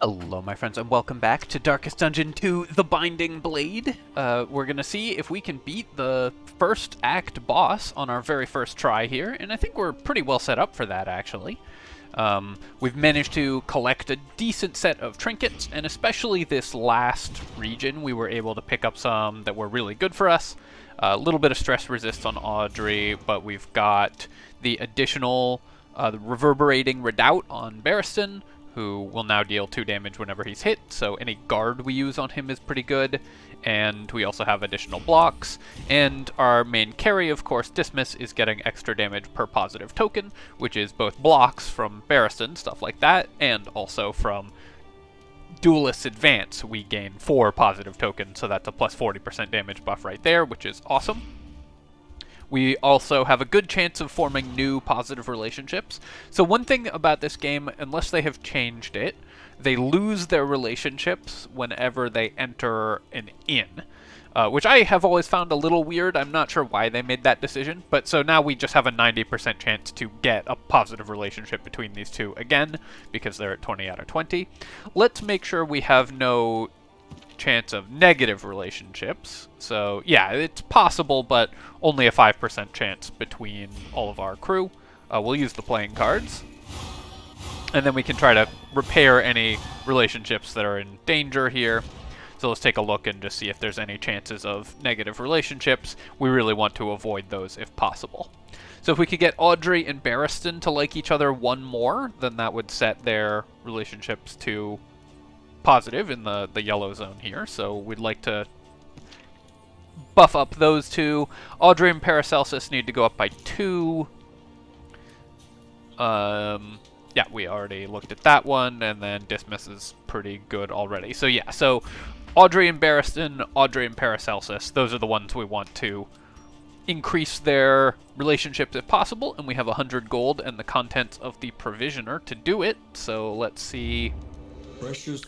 Hello my friends and welcome back to Darkest Dungeon 2, The Binding Blade. We're gonna see if we can beat the first act boss on our very first try here, and I think we're pretty well set up for that actually. We've managed to collect a decent set of trinkets, and especially this last region we were able to pick up some that were really good for us. A little bit of stress resist on Audrey, but we've got the additional the reverberating redoubt on Barristan, who will now deal 2 damage whenever he's hit, so any guard we use on him is pretty good. And we also have additional blocks. And our main carry, of course, Dismiss, is getting extra damage per positive token, which is both blocks from Barristan, stuff like that, and also from Duelist's Advance, we gain 4 positive tokens, so that's a plus 40% damage buff right there, which is awesome. We also have a good chance of forming new positive relationships. So one thing about this game, unless they have changed it, they lose their relationships whenever they enter an inn, which I have always found a little weird. I'm not sure why they made that decision, but so now we just have a 90% chance to get a positive relationship between these two again, because they're at 20 out of 20. Let's make sure we have no chance of negative relationships. So yeah, it's possible, but only a 5% chance between all of our crew. We'll use the playing cards, and then we can try to repair any relationships that are in danger here. So let's take a look and just see if there's any chances of negative relationships. We really want to avoid those if possible. So if we could get Audrey and Barristan to like each other one more, then that would set their relationships to positive in the yellow zone here, so we'd like to buff up those two. Audrey and Paracelsus need to go up by 2. Yeah, we already looked at that one, and then Dismiss is pretty good already. So yeah, so Audrey and Barristan, Audrey and Paracelsus, those are the ones we want to increase their relationships if possible, and we have 100 gold and the contents of the Provisioner to do it, so let's see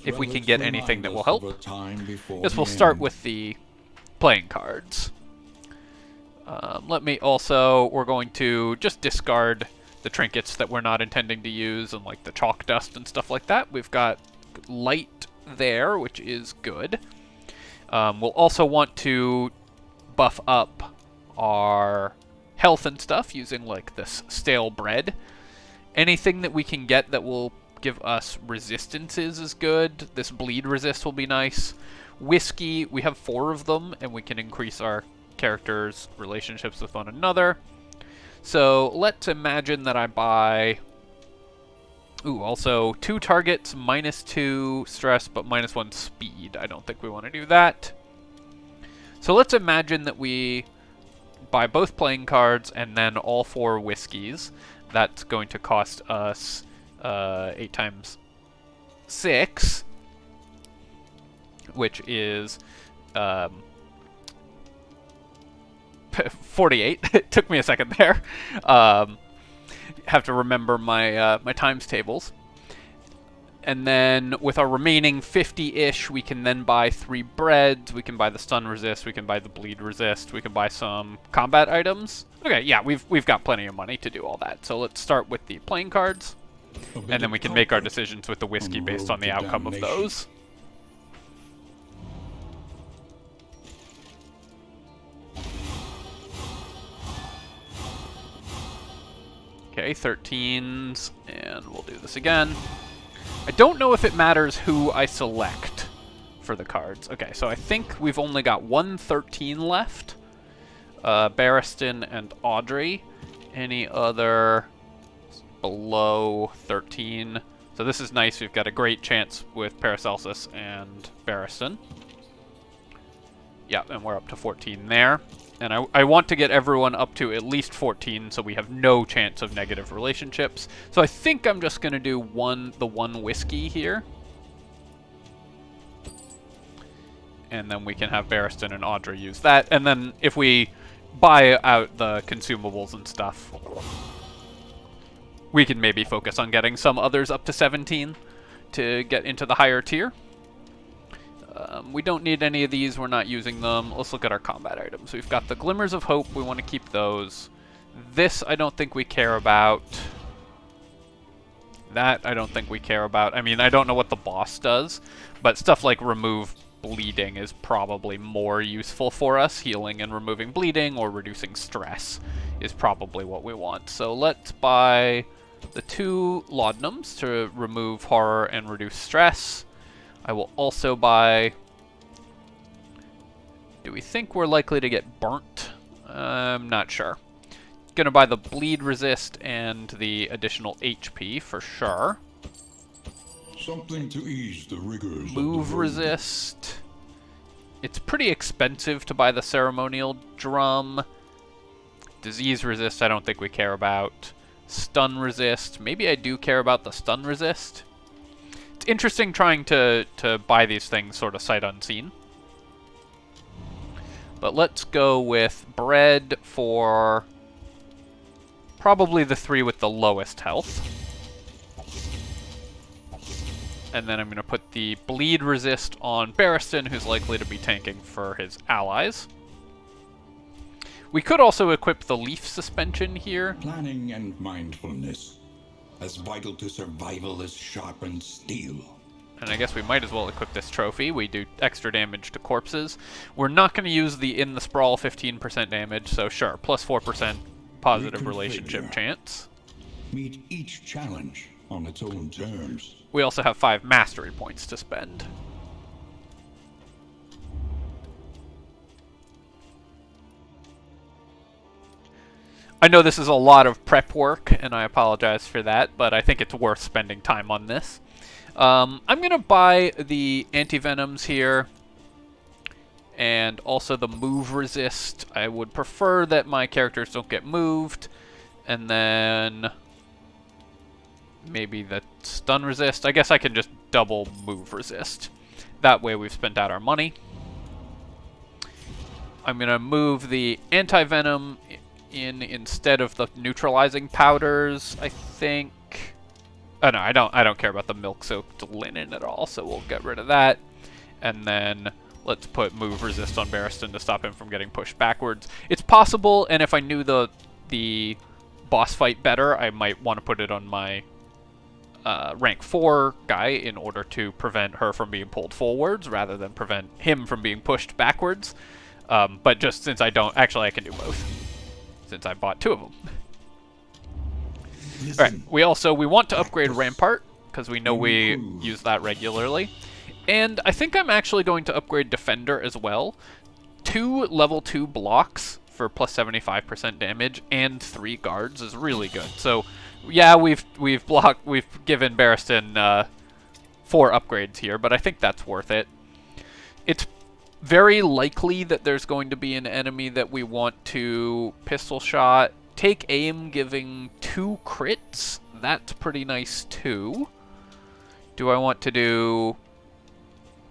if we can get anything that will help. Guess we'll start with the playing cards. We're going to just discard the trinkets that we're not intending to use, and like the chalk dust and stuff like that. We've got light there, which is good. We'll also want to buff up our health and stuff using like this stale bread. Anything that we can get that will give us resistances is good. This bleed resist will be nice. Whiskey, we have 4 of them, and we can increase our characters' relationships with one another. So let's imagine that I buy... Ooh, also 2 targets, -2 stress, but -1 speed. I don't think we want to do that. So let's imagine that we buy both playing cards and then all 4 whiskeys. That's going to cost us 8 times 6, which is 48. It took me a second there. Have to remember my my times tables. And then with our remaining 50-ish, we can then buy 3 breads, we can buy the stun resist, we can buy the bleed resist, we can buy some combat items. Okay, yeah, we've got plenty of money to do all that. So let's start with the playing cards. And then we can make our decisions with the whiskey based on the outcome of those. Okay, 13s, and we'll do this again. I don't know if it matters who I select for the cards. Okay, so I think we've only got 1 13 left. Barristan and Audrey. Any other below 13. So this is nice. We've got a great chance with Paracelsus and Barristan. Yeah, and we're up to 14 there. And I want to get everyone up to at least 14 so we have no chance of negative relationships. So I think I'm just going to do the one whiskey here. And then we can have Barristan and Audrey use that. And then if we buy out the consumables and stuff, we can maybe focus on getting some others up to 17 to get into the higher tier. We don't need any of these. We're not using them. Let's look at our combat items. We've got the Glimmers of Hope. We want to keep those. This I don't think we care about. That I don't think we care about. I mean, I don't know what the boss does, but stuff like remove bleeding is probably more useful for us. Healing and removing bleeding or reducing stress is probably what we want. So let's buy the 2 laudanums to remove horror and reduce stress. I will also buy... Do we think we're likely to get burnt? I'm not sure. Gonna buy the bleed resist and the additional HP for sure. Something to ease the rigors. Move resist. It's pretty expensive to buy the ceremonial drum. Disease resist, I don't think we care about. Stun resist, maybe I do care about the stun resist. It's interesting trying to buy these things sort of sight unseen. But let's go with bread for probably the 3 with the lowest health. And then I'm going to put the bleed resist on Barristan, who's likely to be tanking for his allies. We could also equip the leaf suspension here. Planning and mindfulness, as vital to survival as sharpened steel. And I guess we might as well equip this trophy. We do extra damage to corpses. We're not going to use the in the sprawl 15% damage, so sure, plus 4% positive relationship chance. Meet each challenge on its own terms. We also have 5 mastery points to spend. I know this is a lot of prep work, and I apologize for that, but I think it's worth spending time on this. I'm going to buy the anti-venoms here, and also the move resist. I would prefer that my characters don't get moved, and then maybe the stun resist. I guess I can just double move resist. That way we've spent out our money. I'm going to move the anti-venom in instead of the neutralizing powders, I think. Oh no, I don't care about the milk-soaked linen at all, so we'll get rid of that. And then let's put move resist on Barristan to stop him from getting pushed backwards. It's possible, and if I knew the boss fight better, I might want to put it on my rank 4 guy in order to prevent her from being pulled forwards rather than prevent him from being pushed backwards. But just since I don't... Actually, I can do both, since I bought 2 of them. Alright, we want to upgrade Rampart, because we know we use that regularly. And I think I'm actually going to upgrade Defender as well. 2 level 2 blocks for plus 75% damage and 3 guards is really good. So, yeah, we've given Barristan 4 upgrades here, but I think that's worth it. It's very likely that there's going to be an enemy that we want to pistol shot. Take aim, giving 2 crits. That's pretty nice too. Do I want to do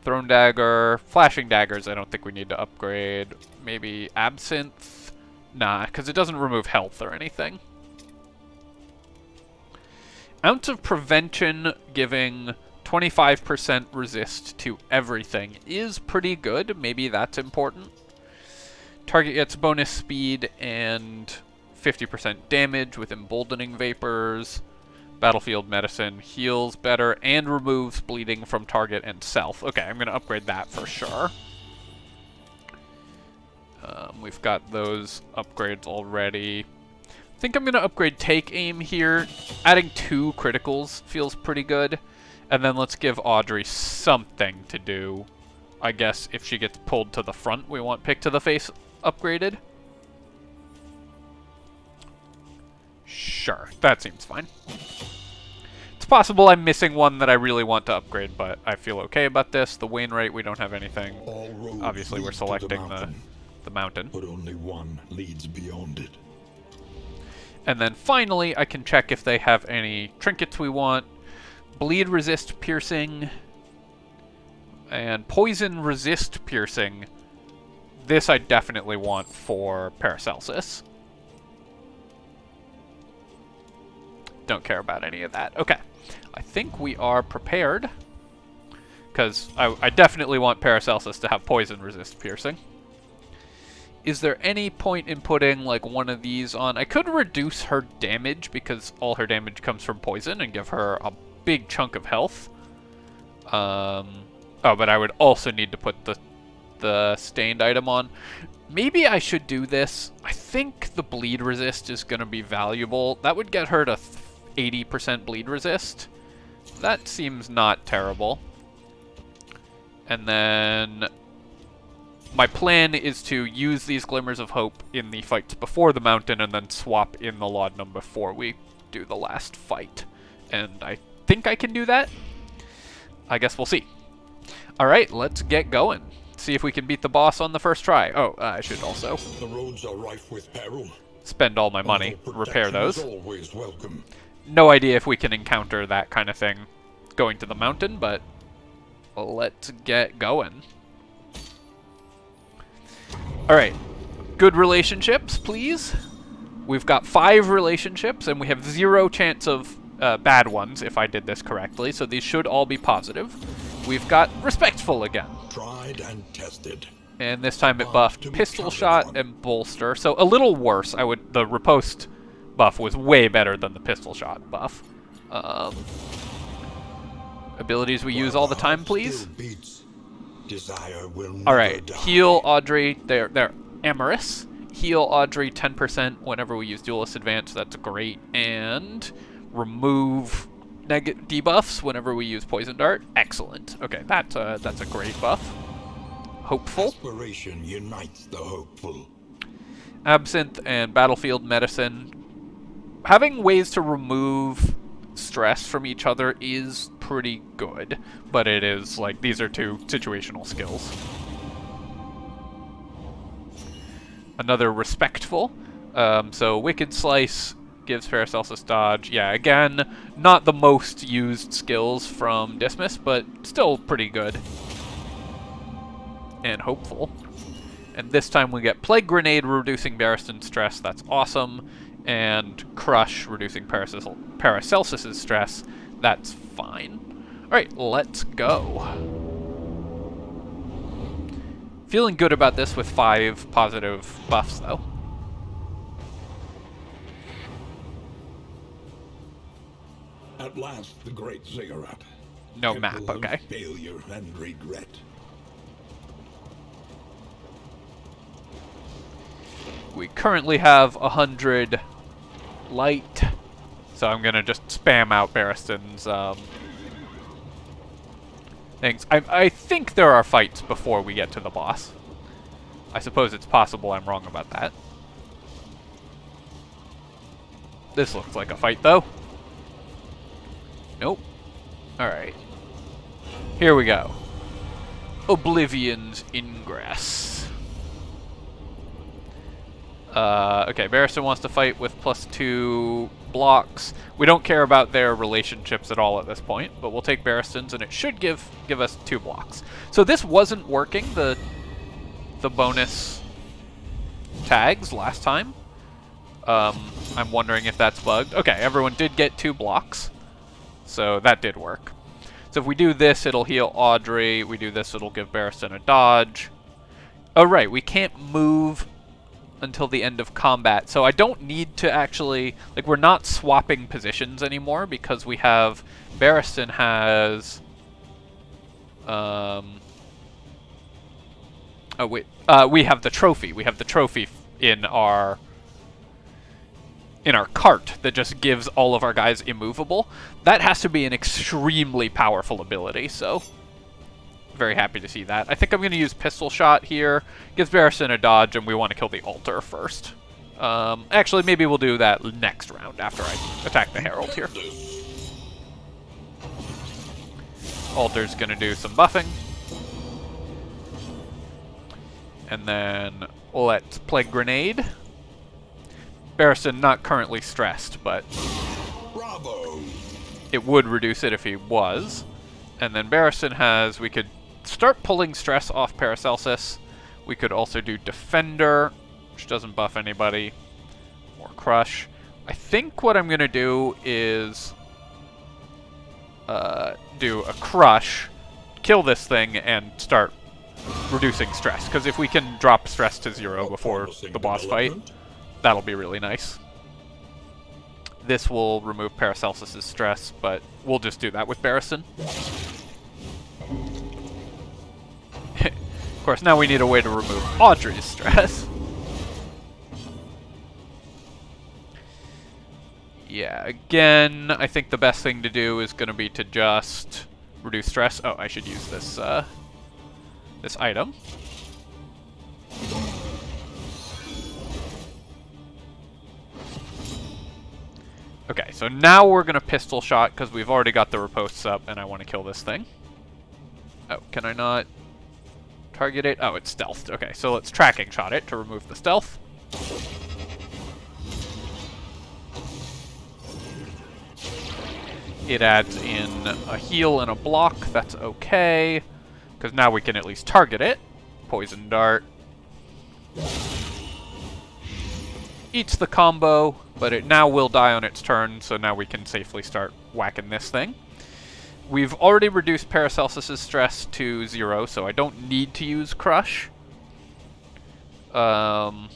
thrown dagger, flashing daggers? I don't think we need to upgrade. Maybe absinthe? Nah, because it doesn't remove health or anything. Ounce of prevention, giving 25% resist to everything is pretty good. Maybe that's important. Target gets bonus speed and 50% damage with emboldening vapors. Battlefield medicine heals better and removes bleeding from target and self. Okay, I'm going to upgrade that for sure. We've got those upgrades already. I think I'm going to upgrade take aim here. Adding 2 criticals feels pretty good. And then let's give Audrey something to do. I guess if she gets pulled to the front, we want pick to the face upgraded. Sure, that seems fine. It's possible I'm missing one that I really want to upgrade, but I feel okay about this. The Wainwright, we don't have anything. Obviously, we're selecting the mountain. But only one leads beyond it. And then finally, I can check if they have any trinkets we want. Bleed resist piercing. And poison resist piercing. This I definitely want for Paracelsus. Don't care about any of that. Okay. I think we are prepared. Because I definitely want Paracelsus to have poison resist piercing. Is there any point in putting, like, one of these on? I could reduce her damage because all her damage comes from poison and give her a big chunk of health. Oh, but I would also need to put the stained item on. Maybe I should do this. I think the bleed resist is going to be valuable. That would get her to 80% bleed resist. That seems not terrible. And then my plan is to use these Glimmers of Hope in the fights before the mountain and then swap in the laudanum before we do the last fight. And I think I can do that. I guess we'll see. Alright, let's get going. See if we can beat the boss on the first try. Oh, I should also The roads are rife with peril. spend all my money, Although repair protection is those. always welcome. No idea if we can encounter that kind of thing going to the mountain, but let's get going. Alright, good relationships, please. We've got 5 relationships, and we have 0 chance of bad ones, if I did this correctly, so these should all be positive. We've got respectful again. Tried and tested. And this time it buffed pistol shot and bolster, so a little worse. The riposte buff was way better than the pistol shot buff. Abilities we use all the time, please. Desire will never Alright, die. heal Audrey, they're amorous. Heal Audrey 10% whenever we use Duelist Advance, that's great. And remove debuffs whenever we use Poison Dart. Excellent. Okay, that's a great buff. Hopeful. Aspiration unites the hopeful. Absinthe and Battlefield Medicine. Having ways to remove stress from each other is pretty good, but it is, like, these are 2 situational skills. Another respectful. So Wicked Slice gives Paracelsus dodge. Yeah, again, not the most used skills from Dismas, but still pretty good. And hopeful. And this time we get Plague Grenade reducing Barristan's stress. That's awesome. And Crush reducing Paracelsus's stress. That's fine. Alright, let's go. Feeling good about this with 5 positive buffs, though. At last, the great ziggurat. No Temple map, of okay. Failure and regret. We currently have 100 light, so I'm gonna just spam out Barristan's things. I think there are fights before we get to the boss. I suppose it's possible I'm wrong about that. This looks like a fight, though. Nope. Alright. Here we go. Oblivion's Ingress. Okay, Barristan wants to fight with +2 blocks. We don't care about their relationships at all at this point, but we'll take Barristan's, and it should give us 2 blocks. So this wasn't working, the bonus tags last time. I'm wondering if that's bugged. Okay, everyone did get 2 blocks, so that did work. So if we do this, it'll heal Audrey. We do this, it'll give Barristan a dodge. Oh, right, we can't move until the end of combat, so I don't need to actually, like, we're not swapping positions anymore because we have, Barristan has, oh wait, we have the trophy. We have the trophy in our cart that just gives all of our guys immovable. That has to be an extremely powerful ability, so very happy to see that. I think I'm going to use Pistol Shot here. Gives Barristan a dodge, and we want to kill the altar first. Actually, maybe we'll do that next round after I attack the Herald here. Altar's going to do some buffing. And then let's Plague Grenade. Barristan not currently stressed, but Bravo! it would reduce it if he was. And then Barristan has, we could start pulling stress off Paracelsus. We could also do Defender, which doesn't buff anybody, or Crush. I think what I'm going to do is do a Crush, kill this thing, and start reducing stress, because if we can drop stress to 0 before the boss fight, that'll be really nice. This will remove Paracelsus's stress, but we'll just do that with Barristan. Of course, now we need a way to remove Audrey's stress. Yeah, again, I think the best thing to do is going to be to just reduce stress. Oh, I should use this this item. Okay, so now we're going to pistol shot because we've already got the ripostes up and I want to kill this thing. Oh, can I not target it? Oh, it's stealthed. Okay, so let's tracking shot it to remove the stealth. It adds in a heal and a block. That's okay, because now we can at least target it. Poison dart. Eats the combo, but it now will die on its turn, so now we can safely start whacking this thing. We've already reduced Paracelsus's stress to 0, so I don't need to use Crush. Bolster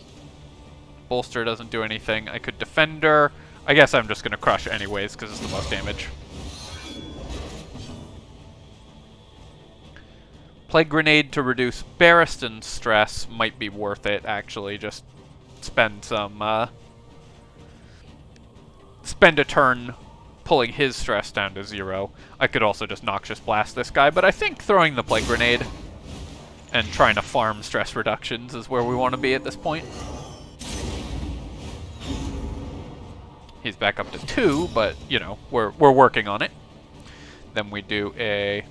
doesn't do anything. I could Defender. I guess I'm just going to Crush anyways, because it's the most damage. Plague Grenade to reduce Barristan's stress might be worth it, actually. Just spend some, spend a turn pulling his stress down to 0. I could also just Noxious Blast this guy, but I think throwing the Plague Grenade and trying to farm stress reductions is where we want to be at this point. He's back up to 2, but, you know, we're working on it. Then we do a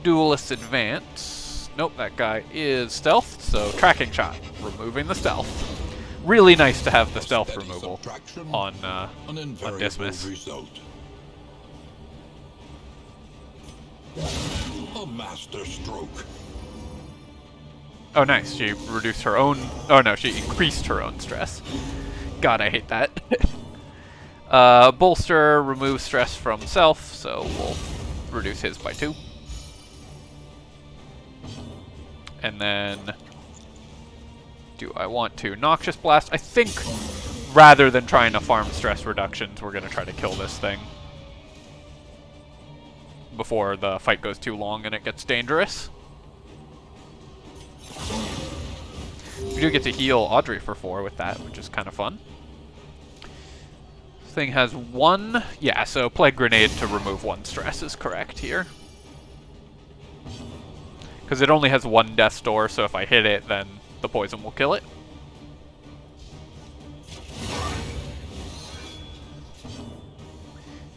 Duelist Advance. Nope, that guy is stealthed, so Tracking Shot, removing the stealth. Really nice to have the stealth removal on Dismas. Result. A master stroke. Oh, nice. She reduced her own... Oh, no, she increased her own stress. God, I hate that. Bolster removes stress from self, so we'll reduce his by 2. And then... do I want to Noxious Blast? I think rather than trying to farm stress reductions, we're going to try to kill this thing before the fight goes too long and it gets dangerous. We do get to heal Audrey for 4 with that, which is kind of fun. This thing has 1. Yeah, so Plague Grenade to remove 1 stress is correct here. Because it only has 1 Death's Door, so if I hit it, then the poison will kill it.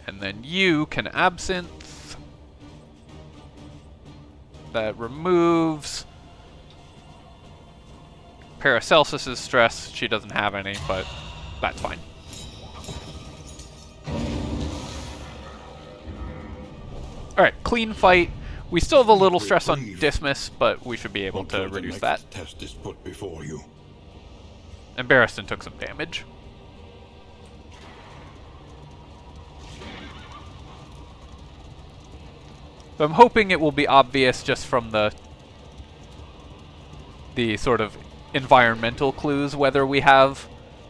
And then you can Absinthe. That removes Paracelsus's stress. She doesn't have any, but that's fine. Alright, clean fight. We still have a little stress on Dismas, but we should be able to reduce that. Test is put before you. And Barristan took some damage. So I'm hoping it will be obvious just from the sort of environmental clues whether we have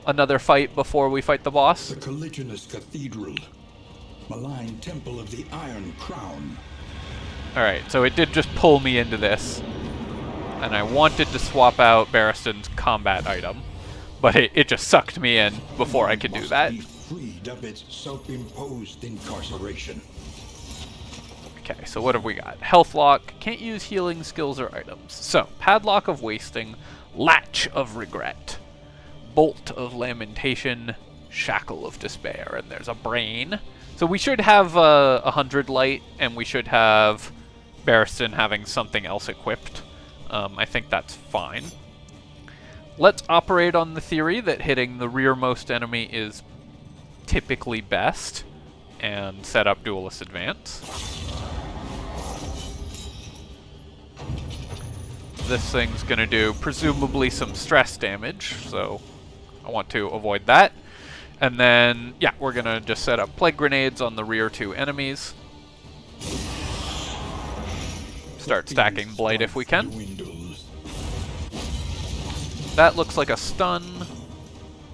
another fight before we fight the boss. The Colliginous Cathedral. Malign Temple of the Iron Crown. Alright, so it did just pull me into this. And I wanted to swap out Barristan's combat item. But it just sucked me in before I could do that. Be freed of its self-imposed incarceration. Okay, so what have we got? Health Lock. Can't use healing skills or items. So, Padlock of Wasting. Latch of Regret. Bolt of Lamentation. Shackle of Despair. And there's a Brain. So we should have 100 light, and we should have Barristan having something else equipped. I think that's fine. Let's operate on the theory that hitting the rearmost enemy is typically best, and set up Duelist Advance. This thing's going to do presumably some stress damage, so I want to avoid that. And then, yeah, we're going to just set up Plague Grenades on the rear 2 enemies. Start stacking Blight if we can. Dwindles. That looks like a stun.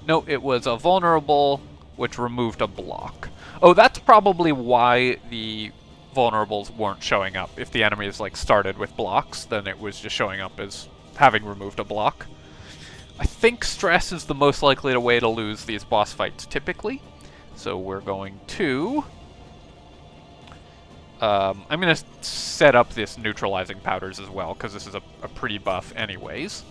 No, it was a vulnerable, which removed a block. Oh, that's probably why the vulnerables weren't showing up. If the enemies like started with blocks, then it was just showing up as having removed a block. I think stress is the most likely way to lose these boss fights typically. So we're going to... I'm going to set up this neutralizing powders as well, because this is a pretty buff anyways.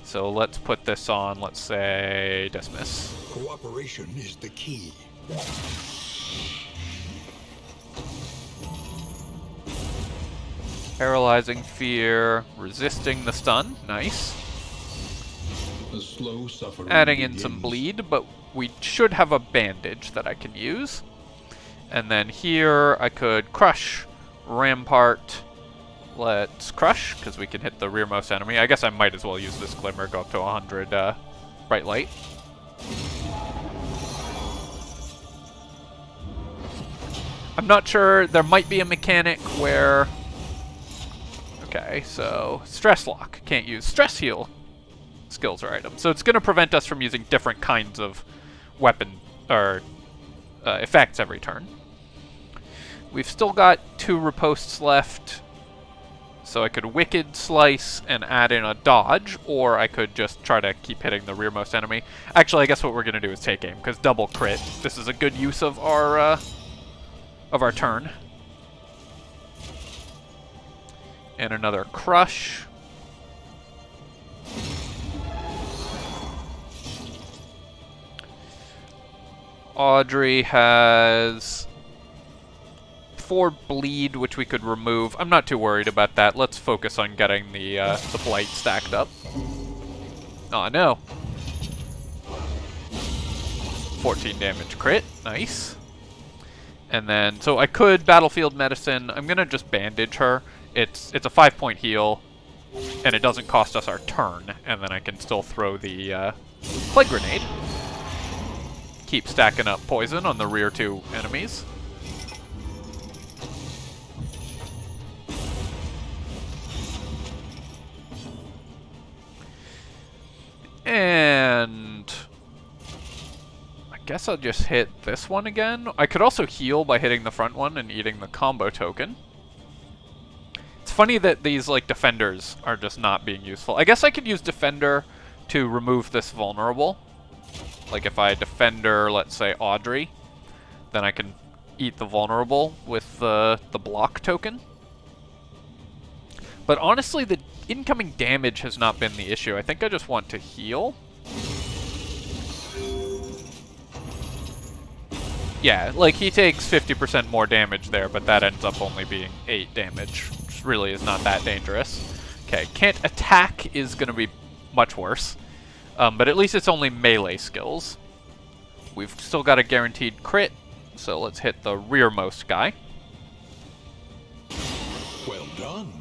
So let's put this on, let's say, dismiss. Cooperation is the key. Paralyzing fear, resisting the stun, nice. The slow suffering Adding in begins. some bleed, but we should have a bandage that I can use. And then here I could crush, rampart. Let's crush, because we can hit the rearmost enemy. I guess I might as well use this glimmer, go up to 100 bright light. I'm not sure, there might be a mechanic where... Okay, so stress lock, can't use stress heal skills or items. So it's going to prevent us from using different kinds of weapon or effects every turn. We've still got 2 riposts left, so I could Wicked Slice and add in a dodge, or I could just try to keep hitting the rearmost enemy. Actually, I guess what we're going to do is take aim, because double crit. This is a good use of our turn. And another crush. Audrey has 4 bleed, which we could remove. I'm not too worried about that. Let's focus on getting the blight stacked up. Oh no. 14 damage crit, nice. And then, so I could Battlefield Medicine. I'm gonna just bandage her. It's a 5-point heal, and it doesn't cost us our turn. And then I can still throw the Plague Grenade. Keep stacking up poison on the rear 2 enemies. And I guess I'll just hit this one again. I could also heal by hitting the front one and eating the combo token. It's funny that these like defenders are just not being useful. I guess I could use defender to remove this vulnerable. Like if I defender, let's say Audrey, then I can eat the vulnerable with the block token. But honestly, the incoming damage has not been the issue. I think I just want to heal. Yeah, like he takes 50% more damage there, but that ends up only being 8 damage, which really is not that dangerous. Okay, can't attack is going to be much worse. But at least it's only melee skills. We've still got a guaranteed crit, so let's hit the rearmost guy. Well done.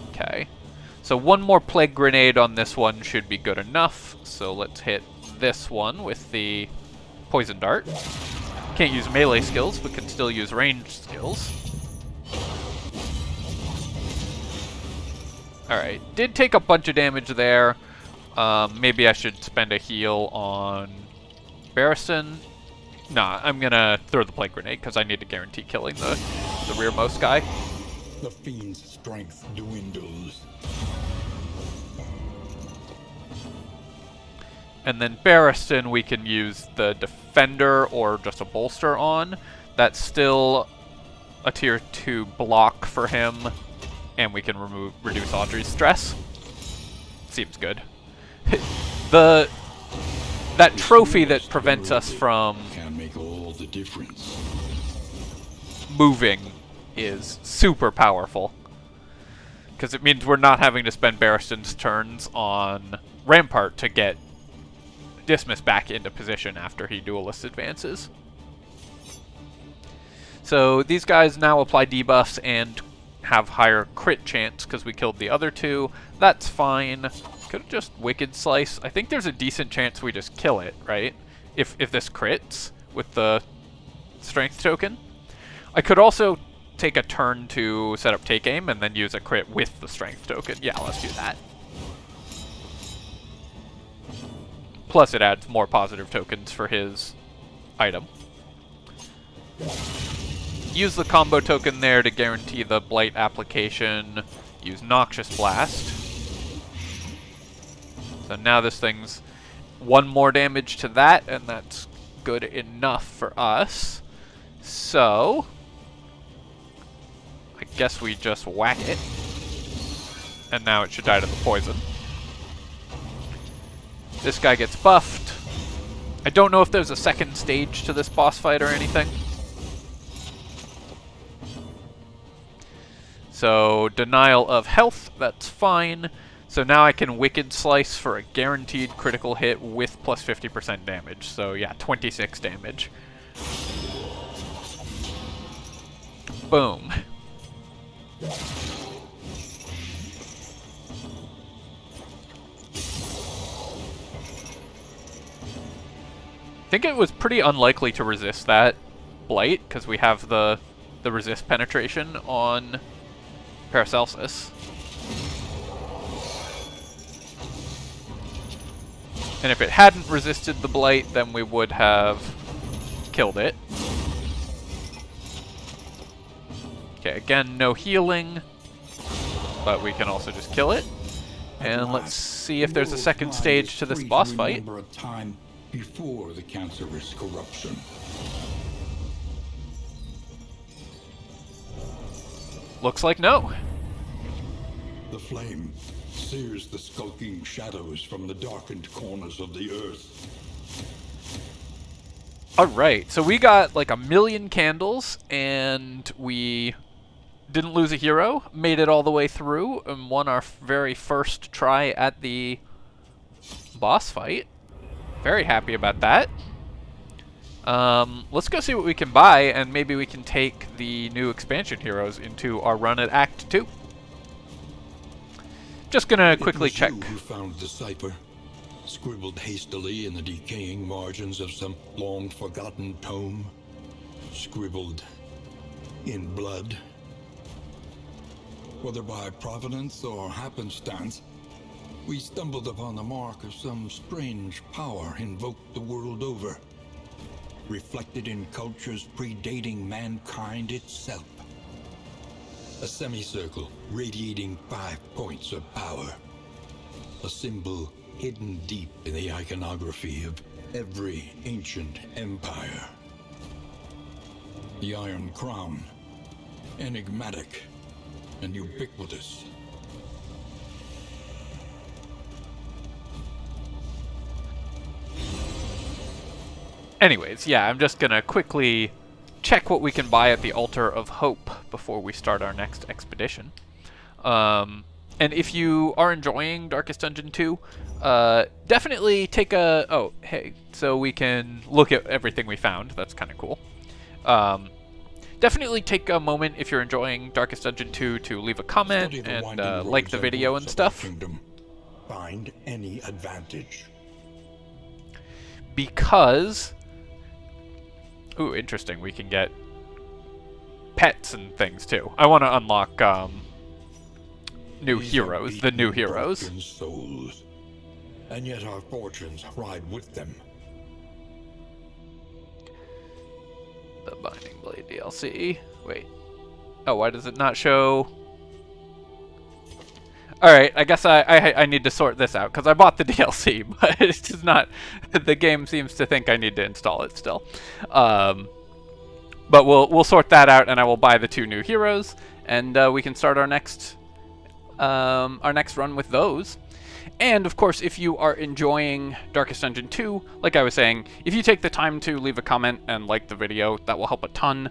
Okay. So one more Plague Grenade on this one should be good enough. So let's hit this one with the Poison Dart. Can't use melee skills, but can still use ranged skills. Alright, did take a bunch of damage there. Maybe I should spend a heal on Barristan. Nah, I'm gonna throw the Plague Grenade because I need to guarantee killing the rearmost guy. The fiend's strength dwindles. And then Barristan we can use the Defender or just a Bolster on. That's still a tier 2 block for him. And we can reduce Audrey's stress. Seems good. That trophy that prevents us from Can make all the difference. moving is super powerful. Because it means we're not having to spend Barristan's turns on Rampart to get Dismiss back into position after he duelist advances. So these guys now apply debuffs and have higher crit chance because we killed the other 2. That's fine. Could have just Wicked Slice. I think there's a decent chance we just kill it, right? If this crits with the strength token. I could also take a turn to set up take aim and then use a crit with the strength token. Yeah, let's do that. Plus it adds more positive tokens for his item. Use the combo token there to guarantee the Blight application. Use Noxious Blast. So now this thing's 1 more damage to that, and that's good enough for us. So I guess we just whack it. And now it should die to the poison. This guy gets buffed. I don't know if there's a second stage to this boss fight or anything. So, denial of health, that's fine. So now I can Wicked Slice for a guaranteed critical hit with plus 50% damage. So yeah, 26 damage. Boom. I think it was pretty unlikely to resist that Blight, because we have the resist penetration on Paracelsus. And if it hadn't resisted the Blight, then we would have killed it. Okay, again, no healing, but we can also just kill it. And let's see if there's a second stage to this boss fight. Before the cancerous corruption. Looks like no. The flame sears the skulking shadows from the darkened corners of the earth. Alright, so we got like 1,000,000 candles, and we didn't lose a hero, made it all the way through, and won our very first try at the boss fight. Very happy about that. Let's go see what we can buy, and maybe we can take the new expansion heroes into our run at Act 2. Just gonna quickly check. You who found the cipher, scribbled hastily in the decaying margins of some long-forgotten tome, scribbled in blood. Whether by providence or happenstance, we stumbled upon the mark of some strange power invoked the world over, reflected in cultures predating mankind itself. A semicircle radiating 5 points of power. A symbol hidden deep in the iconography of every ancient empire. The Iron Crown, enigmatic and ubiquitous. Anyways, yeah, I'm just gonna quickly check what we can buy at the Altar of Hope before we start our next expedition. And if you are enjoying Darkest Dungeon 2, definitely take a... Oh, hey, so we can look at everything we found. That's kind of cool. Definitely take a moment if you're enjoying Darkest Dungeon 2 to leave a comment and like the video and stuff. Find any advantage. Because... Ooh, interesting. We can get pets and things, too. I want to unlock new heroes, the new heroes. Souls, and yet our fortunes ride with them. The Binding Blade DLC. Wait. Oh, why does it not show... Alright, I guess I need to sort this out, because I bought the DLC, but it's just not... The game seems to think I need to install it still. But we'll sort that out, and I will buy the 2 new heroes, and we can start our next run with those. And, of course, if you are enjoying Darkest Dungeon 2, like I was saying, if you take the time to leave a comment and like the video, that will help a ton.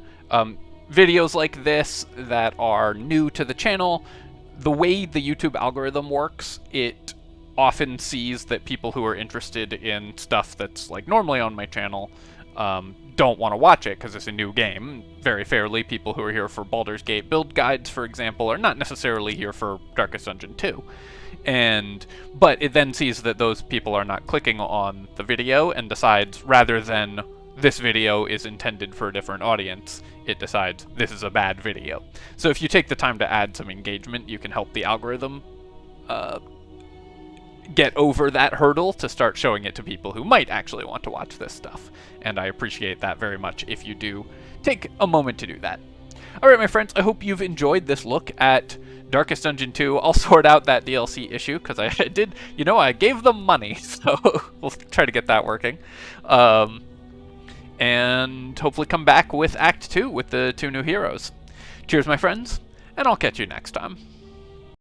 Videos like this that are new to the channel... The way the YouTube algorithm works, it often sees that people who are interested in stuff that's like normally on my channel don't want to watch it because it's a new game. Very fairly, people who are here for Baldur's Gate build guides, for example, are not necessarily here for Darkest Dungeon 2. But it then sees that those people are not clicking on the video and decides, rather than this video is intended for a different audience, it decides this is a bad video. So if you take the time to add some engagement, you can help the algorithm get over that hurdle to start showing it to people who might actually want to watch this stuff. And I appreciate that very much if you do take a moment to do that. Alright, my friends, I hope you've enjoyed this look at Darkest Dungeon 2. I'll sort out that DLC issue, because I did, I gave them money, so we'll try to get that working. And hopefully come back with Act 2 with the 2 new heroes. Cheers, my friends, and I'll catch you next time.